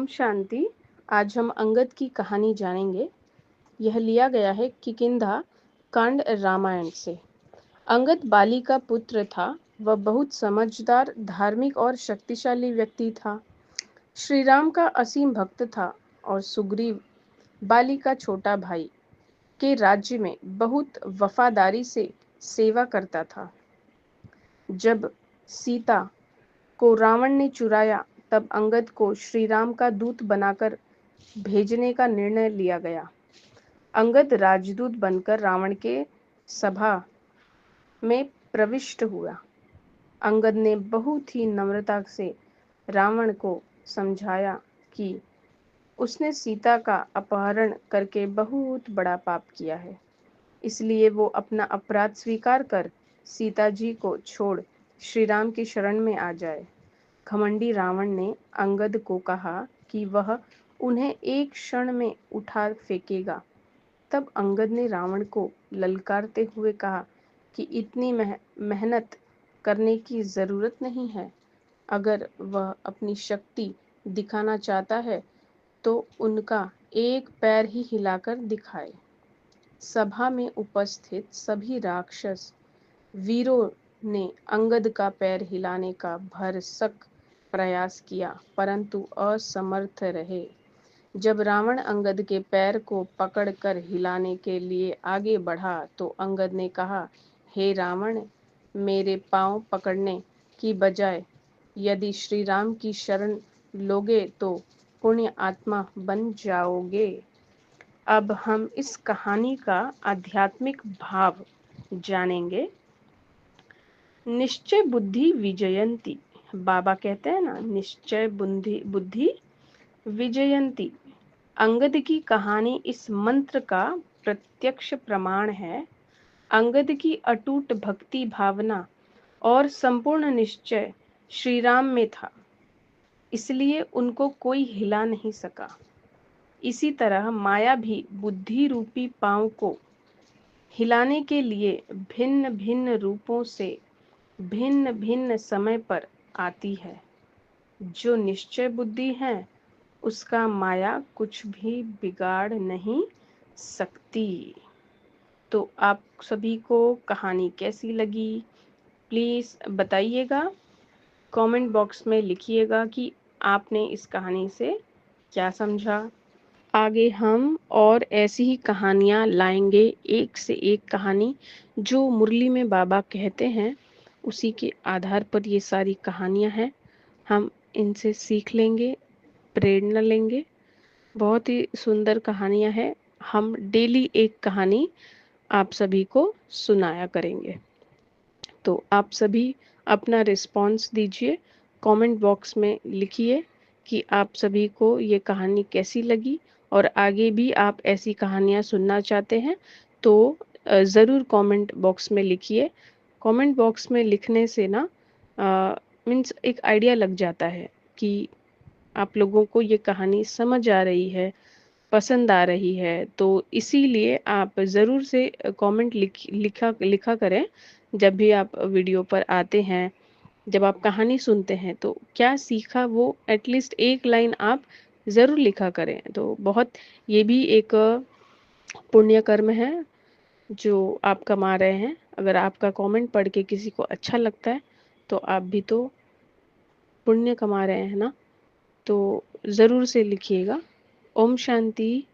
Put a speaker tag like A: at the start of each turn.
A: ओम शांति। आज हम अंगद की कहानी जानेंगे। यह लिया गया है किकिंधा कांड रामायण से। अंगद बाली का पुत्र था। वह बहुत समझदार, धार्मिक और शक्तिशाली व्यक्ति था। श्री राम का असीम भक्त था और सुग्रीव, बाली का छोटा भाई, के राज्य में बहुत वफादारी से सेवा करता था। जब सीता को रावण ने चुराया, तब अंगद को श्री राम का दूत बनाकर भेजने का निर्णय लिया गया। अंगद राजदूत बनकर रावण के सभा में प्रविष्ट हुआ। अंगद ने बहुत ही नम्रता से रावण को समझाया कि उसने सीता का अपहरण करके बहुत बड़ा पाप किया है, इसलिए वो अपना अपराध स्वीकार कर सीता जी को छोड़ श्री राम की शरण में आ जाए। घमंडी रावण ने अंगद को कहा कि वह उन्हें एक क्षण में उठा फेंकेगा। तब अंगद ने रावण को ललकारते हुए कहा कि इतनी मेहनत करने की ज़रूरत नहीं है। अगर वह अपनी शक्ति दिखाना चाहता है तो उनका एक पैर ही हिलाकर दिखाए। सभा में उपस्थित सभी राक्षस वीरों ने अंगद का पैर हिलाने का भरसक प्रयास किया, परंतु असमर्थ रहे। जब रावण अंगद के पैर को पकड़कर हिलाने के लिए आगे बढ़ा तो अंगद ने कहा, हे रावण, मेरे पांव पकड़ने की बजाय यदि श्री राम की शरण लोगे तो पुण्य आत्मा बन जाओगे। अब हम इस कहानी का आध्यात्मिक भाव जानेंगे। निश्चय बुद्धि विजयंती। बाबा कहते हैं ना, निश्चय बुद्धि बुद्धि विजयंती। अंगद की कहानी इस मंत्र का प्रत्यक्ष प्रमाण है। अंगद की अटूट भक्ति भावना और संपूर्ण निश्चय श्री राम में था, इसलिए उनको कोई हिला नहीं सका। इसी तरह माया भी बुद्धि रूपी पांव को हिलाने के लिए भिन्न भिन्न रूपों से भिन्न भिन्न समय पर आती है। जो निश्चय बुद्धि है उसका माया कुछ भी बिगाड़ नहीं सकती। तो आप सभी को कहानी कैसी लगी, प्लीज़ बताइएगा। कमेंट बॉक्स में लिखिएगा कि आपने इस कहानी से क्या समझा। आगे हम और ऐसी ही कहानियाँ लाएंगे, एक से एक कहानी जो मुरली में बाबा कहते हैं उसी के आधार पर ये सारी कहानियाँ हैं। हम इनसे सीख लेंगे, प्रेरणा लेंगे। बहुत ही सुंदर कहानियाँ हैं। हम डेली एक कहानी आप सभी को सुनाया करेंगे। तो आप सभी अपना रिस्पॉन्स दीजिए, कमेंट बॉक्स में लिखिए कि आप सभी को ये कहानी कैसी लगी और आगे भी आप ऐसी कहानियाँ सुनना चाहते हैं तो ज़रूर कमेंट बॉक्स में लिखिए। कमेंट बॉक्स में लिखने से ना मीन्स एक आइडिया लग जाता है कि आप लोगों को ये कहानी समझ आ रही है, पसंद आ रही है। तो इसीलिए आप ज़रूर से कमेंट लिखा करें जब भी आप वीडियो पर आते हैं, जब आप कहानी सुनते हैं तो क्या सीखा वो एटलीस्ट एक लाइन आप ज़रूर लिखा करें। तो बहुत ये भी एक पुण्य कर्म है जो आप कमा रहे हैं। अगर आपका कमेंट पढ़ के किसी को अच्छा लगता है तो आप भी तो पुण्य कमा रहे हैं ना। तो ज़रूर से लिखिएगा। ओम शांति।